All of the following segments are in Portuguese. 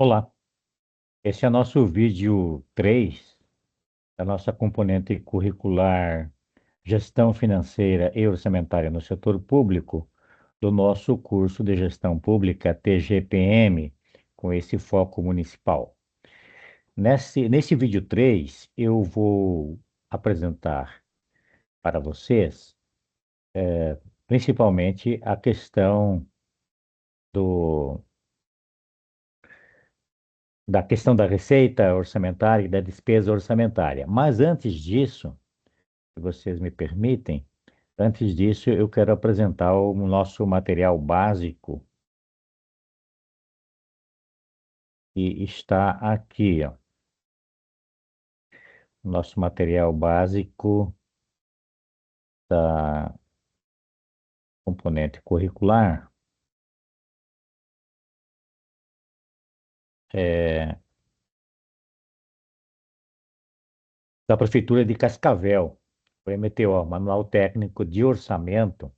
Olá, esse é o nosso vídeo 3 da nossa componente curricular Gestão Financeira e Orçamentária no Setor Público, do nosso curso de Gestão Pública TGPM, com esse foco municipal. Nesse vídeo 3, eu vou apresentar para vocês, principalmente, a questão do, da questão da receita orçamentária e da despesa orçamentária. Mas antes disso, se vocês me permitem, antes disso, eu quero apresentar o nosso material básico que está aqui, ó. Nosso material básico da componente curricular é da Prefeitura de Cascavel, o MTO, Manual Técnico de Orçamento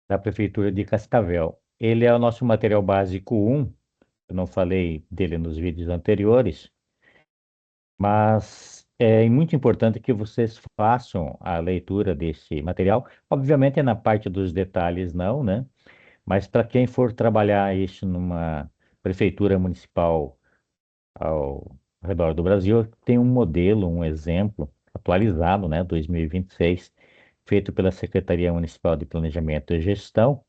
da Prefeitura de Cascavel. Ele é o nosso material básico 1, eu não falei dele nos vídeos anteriores, mas é muito importante que vocês façam a leitura desse material. Obviamente, na parte dos detalhes, não, né? Mas para quem for trabalhar isso numa prefeitura municipal ao redor do Brasil, tem um modelo, um exemplo atualizado, né? 2026, feito pela Secretaria Municipal de Planejamento e Gestão,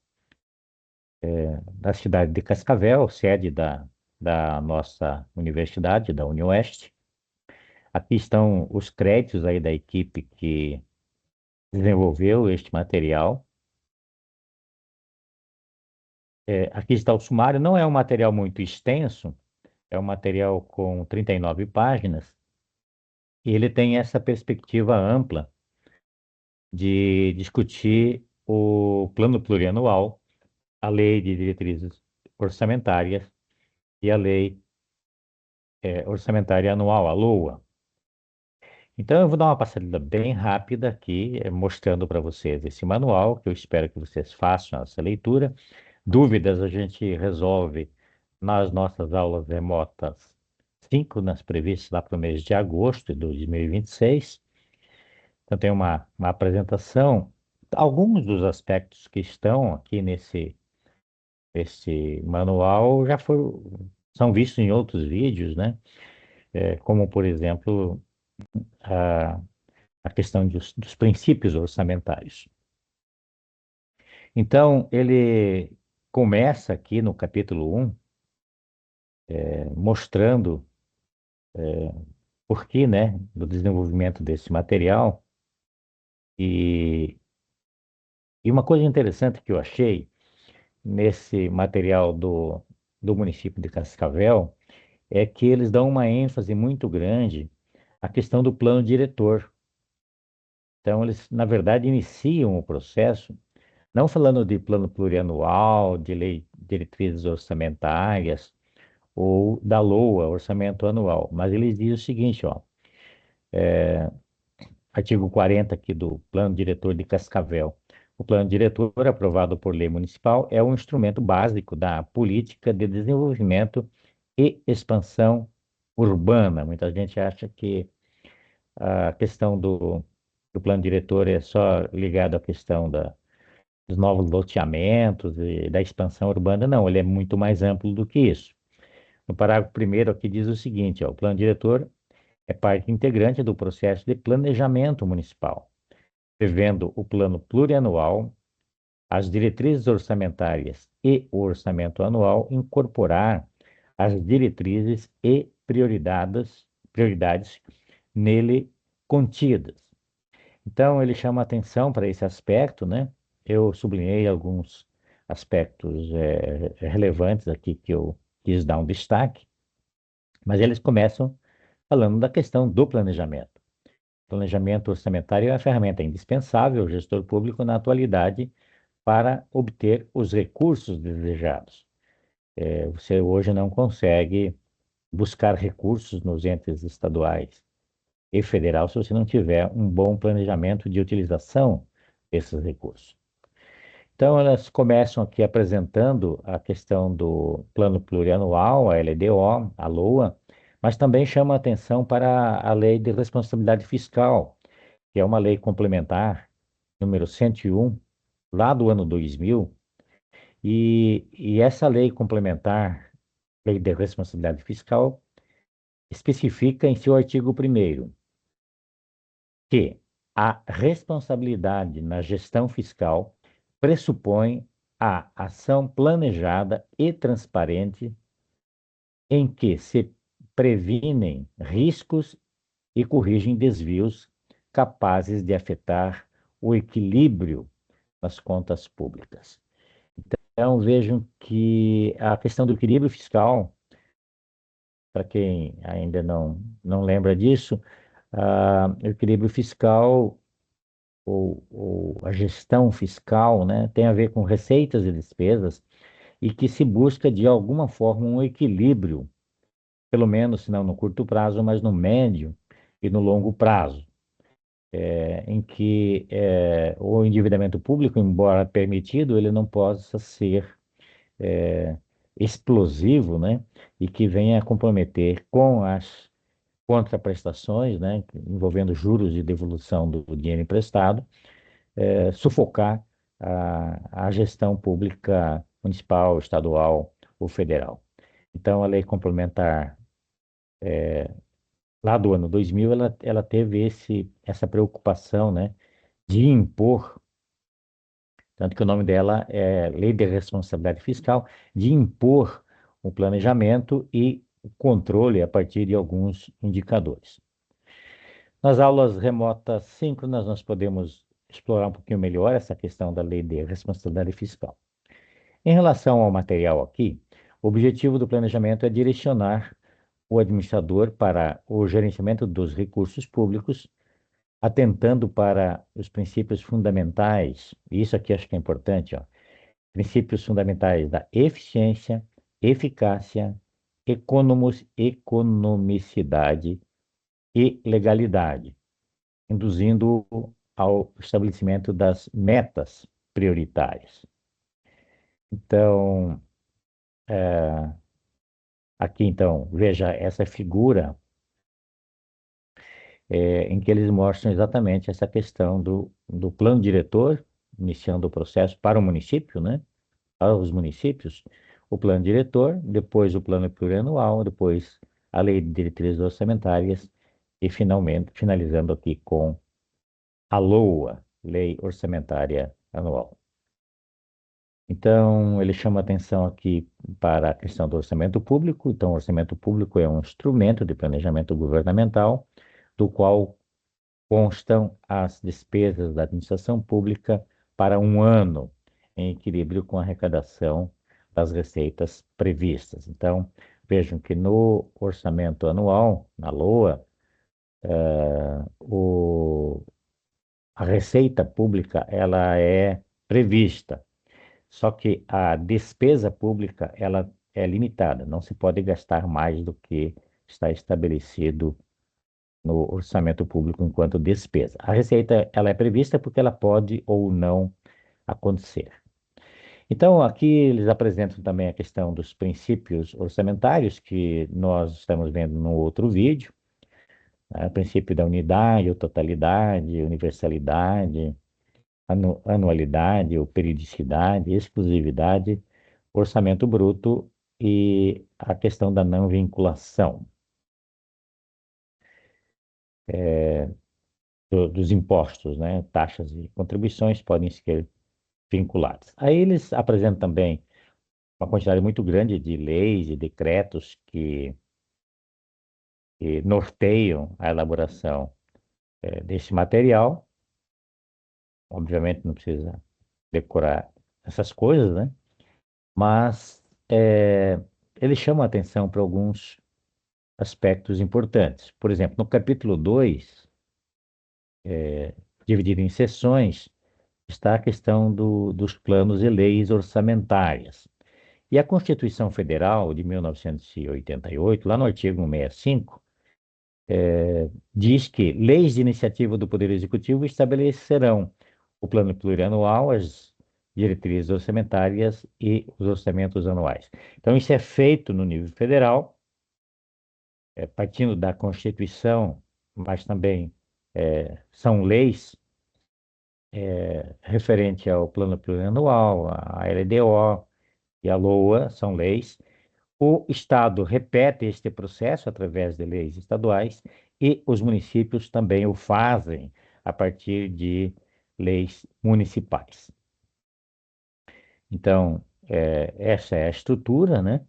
da cidade de Cascavel, sede da nossa universidade, da UniOeste. Aqui estão os créditos aí da equipe que desenvolveu este material. Aqui está o sumário, não é um material muito extenso, é um material com 39 páginas, e ele tem essa perspectiva ampla de discutir o plano plurianual, a lei de diretrizes orçamentárias e a lei orçamentária anual, a LOA. Então, eu vou dar uma passadinha bem rápida aqui, mostrando para vocês esse manual, que eu espero que vocês façam essa leitura. Dúvidas a gente resolve nas nossas aulas remotas síncronas previstas lá para o mês de agosto de 2026. Então, tem uma apresentação. Alguns dos aspectos que estão aqui nesse manual são vistos em outros vídeos, né? Como, por exemplo, a, a questão dos princípios orçamentários. Então, ele começa aqui no capítulo 1, mostrando por que, né, do desenvolvimento desse material. E, e uma coisa interessante que eu achei nesse material do município de Cascavel é que eles dão uma ênfase muito grande à questão do plano diretor. Então, eles, na verdade, iniciam o processo não falando de plano plurianual, de lei diretrizes orçamentárias ou da LOA, orçamento anual, mas eles dizem o seguinte, ó, artigo 40 aqui do Plano Diretor de Cascavel. O Plano Diretor, aprovado por lei municipal, é um instrumento básico da política de desenvolvimento e expansão urbana. Muita gente acha que a questão do Plano Diretor é só ligado à questão dos novos loteamentos e da expansão urbana. Não, ele é muito mais amplo do que isso. No parágrafo primeiro aqui diz o seguinte, ó, o Plano Diretor é parte integrante do processo de planejamento municipal, prevendo o plano plurianual, as diretrizes orçamentárias e o orçamento anual, incorporar as diretrizes e prioridades nele contidas. Então, ele chama atenção para esse aspecto, né? Eu sublinhei alguns aspectos relevantes aqui que eu quis dar um destaque, mas eles começam falando da questão do planejamento. Planejamento orçamentário é uma ferramenta indispensável ao gestor público na atualidade para obter os recursos desejados. Você hoje não consegue buscar recursos nos entes estaduais e federal se você não tiver um bom planejamento de utilização desses recursos. Então, elas começam aqui apresentando a questão do Plano Plurianual, a LDO, a LOA, mas também chama a atenção para a Lei de Responsabilidade Fiscal, que é uma lei complementar, número 101, lá do ano 2000, e essa lei complementar, Lei de Responsabilidade Fiscal, especifica em seu artigo 1º que a responsabilidade na gestão fiscal pressupõe a ação planejada e transparente em que se previnem riscos e corrigem desvios capazes de afetar o equilíbrio das contas públicas. Então, vejam que a questão do equilíbrio fiscal, para quem ainda não lembra disso, o equilíbrio fiscal ou a gestão fiscal, né, tem a ver com receitas e despesas e que se busca, de alguma forma, um equilíbrio, pelo menos, se não no curto prazo, mas no médio e no longo prazo, em que o endividamento público, embora permitido, ele não possa ser é, explosivo, né, e que venha a comprometer com as contraprestações, né, envolvendo juros e devolução do dinheiro emprestado, sufocar a gestão pública municipal, estadual ou federal. Então, a lei complementar lá do ano 2000, ela teve essa preocupação, né, de impor, tanto que o nome dela é Lei de Responsabilidade Fiscal, de impor o planejamento e o controle a partir de alguns indicadores. Nas aulas remotas síncronas, nós podemos explorar um pouquinho melhor essa questão da Lei de Responsabilidade Fiscal. Em relação ao material aqui, o objetivo do planejamento é direcionar o administrador para o gerenciamento dos recursos públicos, atentando para os princípios fundamentais, e isso aqui acho que é importante, ó, princípios fundamentais da eficiência, eficácia, economicidade e legalidade, induzindo ao estabelecimento das metas prioritárias. Então, aqui então, veja essa figura em que eles mostram exatamente essa questão do plano diretor, iniciando o processo para o município, né? Para os municípios, o plano diretor, depois o plano plurianual, depois a lei de diretrizes orçamentárias e finalmente finalizando aqui com a LOA, Lei Orçamentária Anual. Então, ele chama atenção aqui para a questão do orçamento público. Então, o orçamento público é um instrumento de planejamento governamental, do qual constam as despesas da administração pública para um ano, em equilíbrio com a arrecadação das receitas previstas. Então, vejam que no orçamento anual, na LOA, a receita pública ela é prevista, só que a despesa pública ela é limitada, não se pode gastar mais do que está estabelecido no orçamento público enquanto despesa. A receita ela é prevista porque ela pode ou não acontecer. Então, aqui eles apresentam também a questão dos princípios orçamentários, que nós estamos vendo no outro vídeo, né? O princípio da unidade, ou totalidade, universalidade, anualidade ou periodicidade, exclusividade, orçamento bruto e a questão da não vinculação dos impostos, né? Taxas e contribuições podem ser vinculadas. Aí eles apresentam também uma quantidade muito grande de leis e decretos que norteiam a elaboração desse material. Obviamente não precisa decorar essas coisas, né? Mas eles chamam a atenção para alguns aspectos importantes. Por exemplo, no capítulo 2, dividido em seções, está a questão dos planos e leis orçamentárias. E a Constituição Federal de 1988, lá no artigo 165, diz que leis de iniciativa do Poder Executivo estabelecerão o plano plurianual, as diretrizes orçamentárias e os orçamentos anuais. Então, isso é feito no nível federal, partindo da Constituição, mas também são leis referente ao Plano Plurianual, a LDO e a LOA, são leis. O Estado repete este processo através de leis estaduais e os municípios também o fazem a partir de leis municipais. Então, essa é a estrutura, né?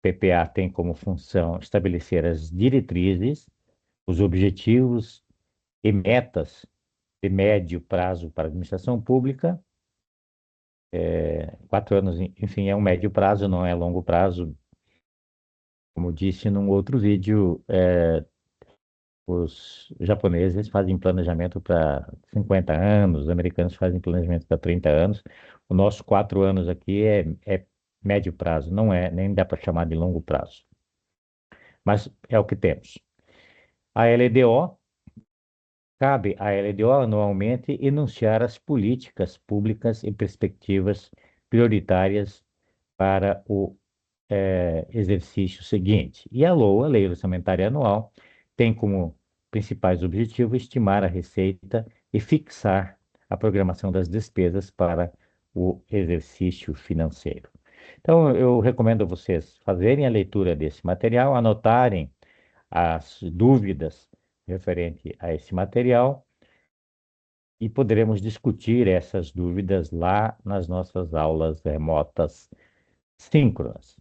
PPA tem como função estabelecer as diretrizes, os objetivos e metas de médio prazo para a administração pública. 4 anos, enfim, é um médio prazo, não é longo prazo. Como disse num outro vídeo, os japoneses fazem planejamento para 50 anos, os americanos fazem planejamento para 30 anos. O nosso 4 anos aqui é médio prazo, não é, nem dá para chamar de longo prazo. Mas é o que temos. A LDO, cabe à LDO anualmente enunciar as políticas públicas e perspectivas prioritárias para o exercício seguinte. E a LOA, Lei Orçamentária Anual, tem como principais objetivos estimar a receita e fixar a programação das despesas para o exercício financeiro. Então, eu recomendo a vocês fazerem a leitura desse material, anotarem as dúvidas referente a esse material e poderemos discutir essas dúvidas lá nas nossas aulas remotas síncronas.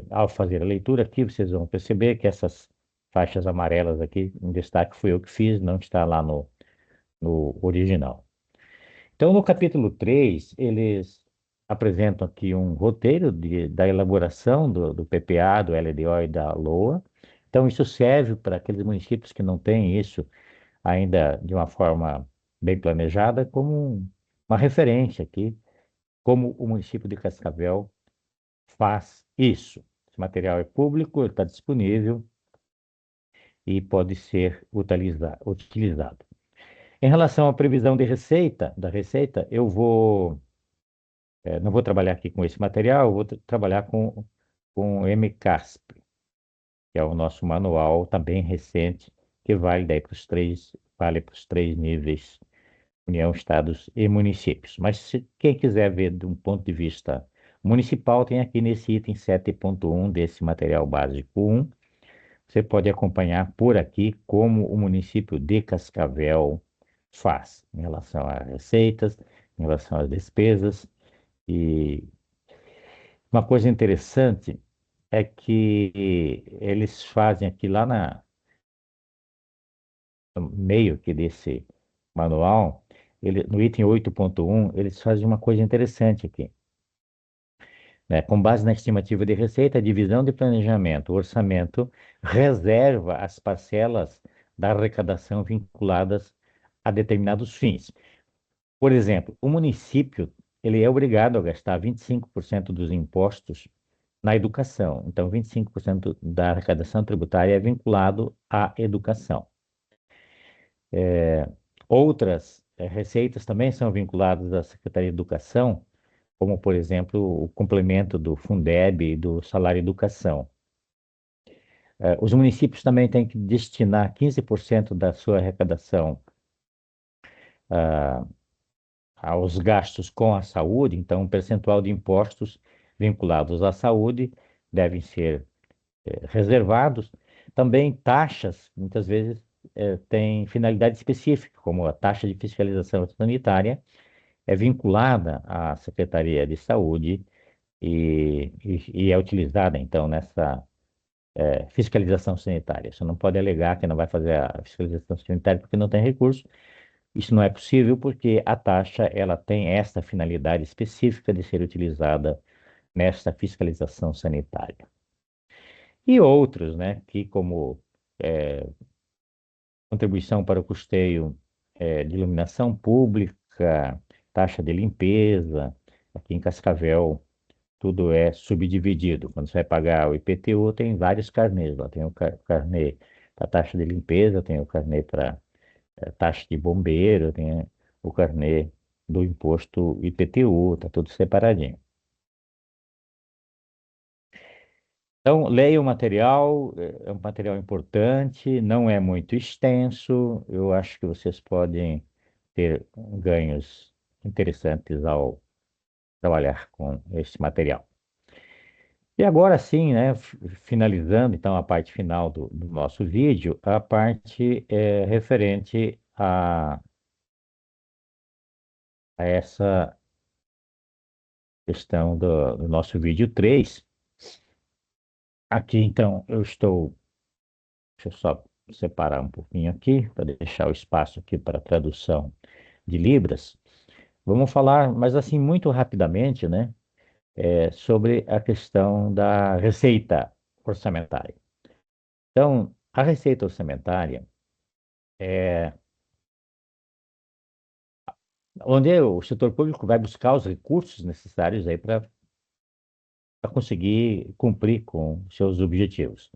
Ao fazer a leitura aqui, vocês vão perceber que essas faixas amarelas aqui, em destaque, fui eu que fiz, não está lá no original. Então, no capítulo 3 eles apresentam aqui um roteiro da elaboração do PPA, do LDO e da LOA. Então, isso serve para aqueles municípios que não têm isso ainda de uma forma bem planejada, como uma referência aqui, como o município de Cascavel faz isso. Esse material é público, ele está disponível e pode ser utilizado. Em relação à previsão de receita, da receita, não vou trabalhar aqui com esse material, eu vou trabalhar com o MCASP, que é o nosso manual também recente, que vale para os três níveis, União, Estados e municípios. Mas se quem quiser ver de um ponto de vista municipal, tem aqui nesse item 7.1 desse material básico 1. Você pode acompanhar por aqui como o município de Cascavel faz em relação às receitas, em relação às despesas. E uma coisa interessante é que eles fazem aqui lá no meio aqui desse manual, no item 8.1, eles fazem uma coisa interessante aqui, né? Com base na estimativa de receita, a divisão de planejamento, o orçamento reserva as parcelas da arrecadação vinculadas a determinados fins. Por exemplo, o município ele é obrigado a gastar 25% dos impostos na educação. Então, 25% da arrecadação tributária é vinculado à educação. Outras receitas também são vinculadas à Secretaria de Educação, como, por exemplo, o complemento do Fundeb e do salário educação. Os municípios também têm que destinar 15% da sua arrecadação ah, aos gastos com a saúde, então, um percentual de impostos vinculados à saúde devem ser reservados. Também taxas, muitas vezes, têm finalidade específica, como a taxa de fiscalização sanitária, é vinculada à Secretaria de Saúde e é utilizada, então, nessa fiscalização sanitária. Você não pode alegar que não vai fazer a fiscalização sanitária porque não tem recurso. Isso não é possível porque a taxa ela tem esta finalidade específica de ser utilizada nesta fiscalização sanitária. E outros, né, que como eh, contribuição para o custeio de iluminação pública, taxa de limpeza, aqui em Cascavel tudo é subdividido. Quando você vai pagar o IPTU, tem vários carnês lá. Tem o carnê para taxa de limpeza, tem o carnê para taxa de bombeiro, tem o carnê. do imposto IPTU, está tudo separadinho. Então, leia o material, é um material importante, não é muito extenso, eu acho que vocês podem ter ganhos interessantes ao trabalhar com esse material. E agora sim, né, finalizando então a parte final do nosso vídeo, a parte referente a essa questão do nosso vídeo 3. Aqui então deixa eu só separar um pouquinho aqui, para deixar o espaço aqui para tradução de Libras. Vamos falar, mas assim, muito rapidamente, né, sobre a questão da receita orçamentária. Então, a receita orçamentária é onde o setor público vai buscar os recursos necessários aí para conseguir cumprir com seus objetivos.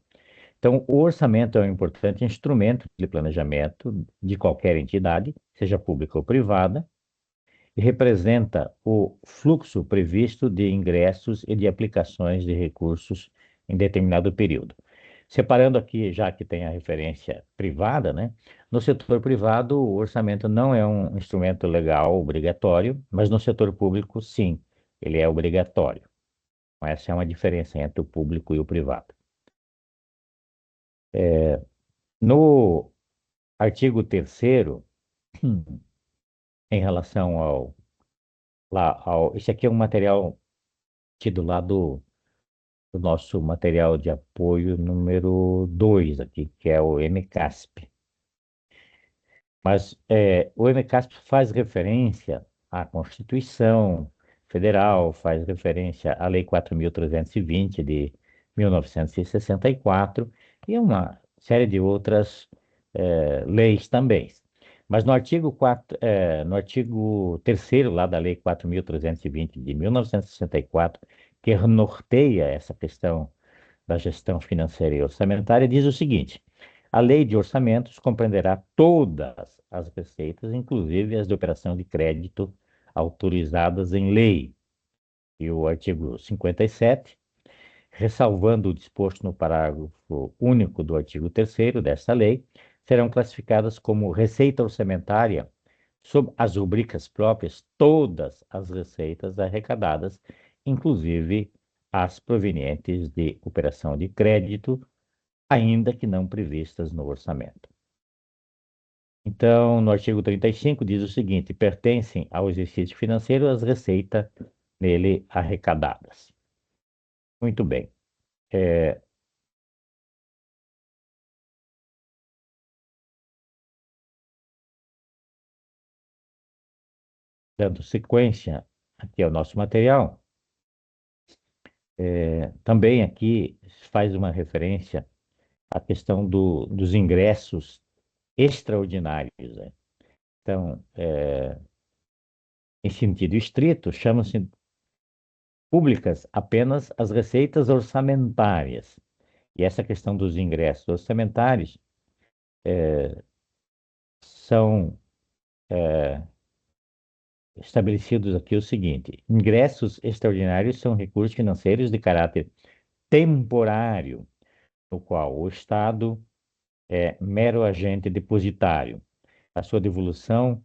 Então, o orçamento é um importante instrumento de planejamento de qualquer entidade, seja pública ou privada, e representa o fluxo previsto de ingressos e de aplicações de recursos em determinado período. Separando aqui, já que tem a referência privada, né? No setor privado, o orçamento não é um instrumento legal obrigatório, mas no setor público, sim, ele é obrigatório. Essa é uma diferença entre o público e o privado. No artigo 3º, em relação esse aqui é um material tido lá do nosso material de apoio número 2 aqui, que é o MCASP. Mas o MCASP faz referência à Constituição Federal, faz referência à Lei 4.320 de 1964 e uma série de outras leis também. Mas no artigo 4, no artigo 3º lá da Lei 4.320 de 1964, que norteia essa questão da gestão financeira e orçamentária, diz o seguinte: a lei de orçamentos compreenderá todas as receitas, inclusive as de operação de crédito autorizadas em lei. E o artigo 57, ressalvando o disposto no parágrafo único do artigo 3º desta lei, serão classificadas como receita orçamentária, sob as rubricas próprias, todas as receitas arrecadadas, inclusive as provenientes de operação de crédito, ainda que não previstas no orçamento. Então, no artigo 35 diz o seguinte: pertencem ao exercício financeiro as receitas nele arrecadadas. Muito bem. Dando sequência aqui ao nosso material, também aqui faz uma referência à questão dos ingressos extraordinários, né? Então, em sentido estrito, chamam-se públicas apenas as receitas orçamentárias. E essa questão dos ingressos orçamentários são estabelecidos aqui o seguinte: ingressos extraordinários são recursos financeiros de caráter temporário, no qual o Estado é mero agente depositário. A sua devolução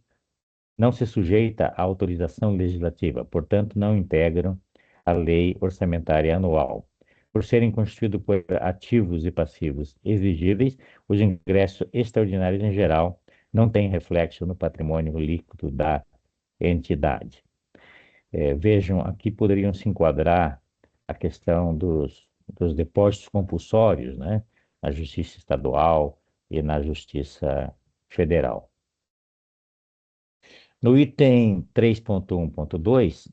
não se sujeita à autorização legislativa, portanto, não integram a lei orçamentária anual. Por serem constituídos por ativos e passivos exigíveis, os ingressos extraordinários, em geral, não têm reflexo no patrimônio líquido da entidade. Vejam, aqui poderiam se enquadrar a questão dos depósitos compulsórios, né, na Justiça Estadual e na Justiça Federal. No item 3.1.2,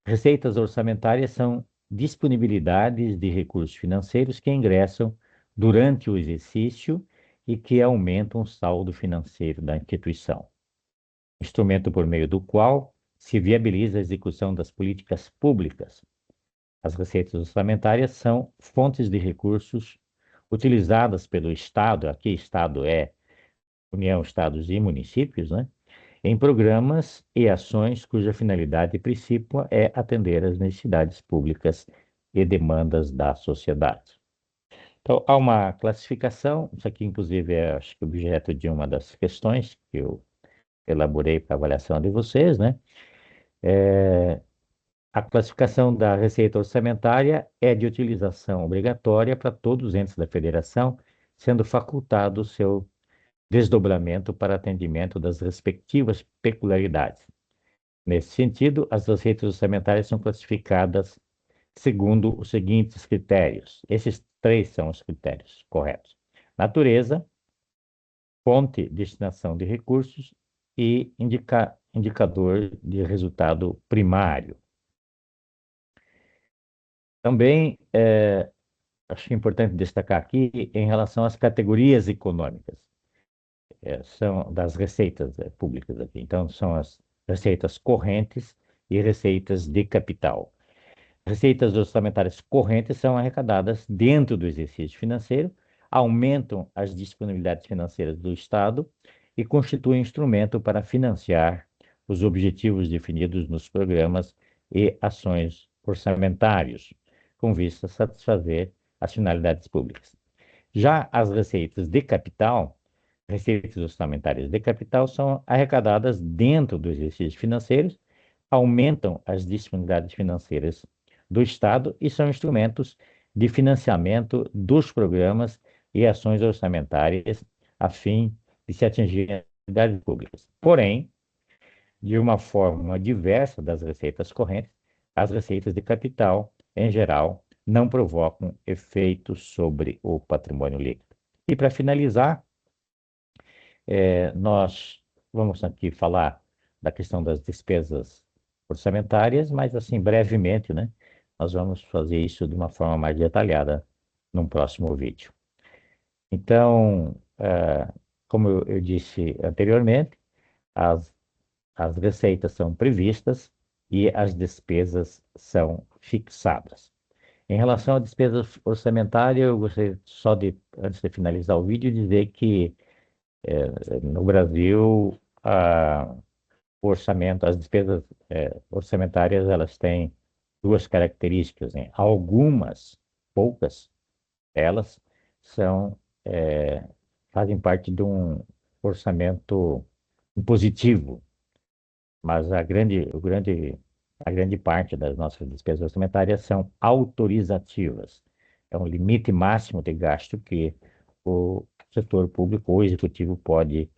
receitas orçamentárias são disponibilidades de recursos financeiros que ingressam durante o exercício e que aumentam o saldo financeiro da instituição. Instrumento por meio do qual se viabiliza a execução das políticas públicas. As receitas orçamentárias são fontes de recursos utilizadas pelo Estado, aqui Estado é União, Estados e municípios, né? em programas e ações cuja finalidade principal é atender às necessidades públicas e demandas da sociedade. Então, há uma classificação, isso aqui, inclusive, é, acho que, objeto de uma das questões que eu elaborei para avaliação de vocês, né? A classificação da receita orçamentária é de utilização obrigatória para todos os entes da federação, sendo facultado o seu desdobramento para atendimento das respectivas peculiaridades. Nesse sentido, as receitas orçamentárias são classificadas segundo os seguintes critérios. Esses três são os critérios corretos: natureza, fonte, destinação de recursos e indicador de resultado primário. Também acho importante destacar aqui em relação às categorias econômicas, são das receitas públicas aqui. Então, são as receitas correntes e receitas de capital. Receitas orçamentárias correntes são arrecadadas dentro do exercício financeiro, aumentam as disponibilidades financeiras do Estado e constituem instrumento para financiar os objetivos definidos nos programas e ações orçamentários, com vista a satisfazer as finalidades públicas. Já as receitas orçamentárias de capital, são arrecadadas dentro dos exercícios financeiros, aumentam as disponibilidades financeiras do Estado e são instrumentos de financiamento dos programas e ações orçamentárias a fim de se atingir as necessidades públicas. Porém, de uma forma diversa das receitas correntes, as receitas de capital, em geral, não provocam efeitos sobre o patrimônio líquido. E para finalizar, nós vamos aqui falar da questão das despesas orçamentárias, mas assim, brevemente, né? Nós vamos fazer isso de uma forma mais detalhada num próximo vídeo. Então, como eu disse anteriormente, as, as receitas são previstas e as despesas são fixadas. Em relação à despesa orçamentária, eu gostaria só de, antes de finalizar o vídeo, dizer que no Brasil, o orçamento, as despesas orçamentárias, elas têm duas características, né? Algumas, poucas, elas são, fazem parte de um orçamento impositivo, mas a grande parte das nossas despesas orçamentárias são autorizativas. É um limite máximo de gasto que o setor público ou executivo pode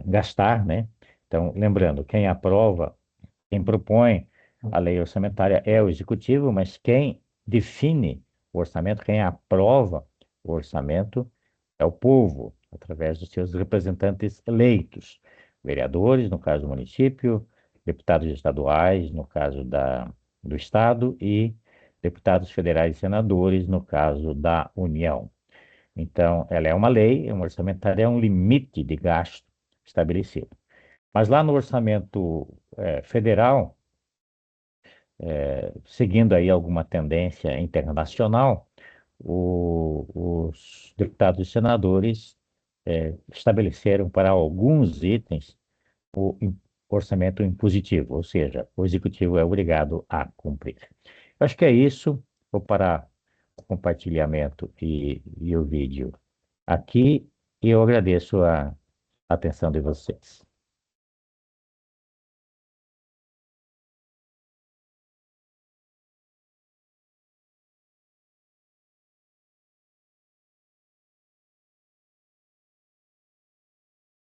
gastar, né? Então, lembrando, quem propõe a lei orçamentária é o executivo, mas quem define o orçamento, quem aprova o orçamento é o povo, através dos seus representantes eleitos, vereadores, no caso do município, deputados estaduais, no caso do estado, e deputados federais e senadores, no caso da União. Então, ela é uma lei, um orçamentário é um limite de gasto estabelecido. Mas lá no orçamento federal, seguindo aí alguma tendência internacional, os deputados e senadores estabeleceram para alguns itens o orçamento impositivo, ou seja, o executivo é obrigado a cumprir. Eu acho que é isso. Vou parar o compartilhamento e o vídeo aqui e eu agradeço a atenção de vocês.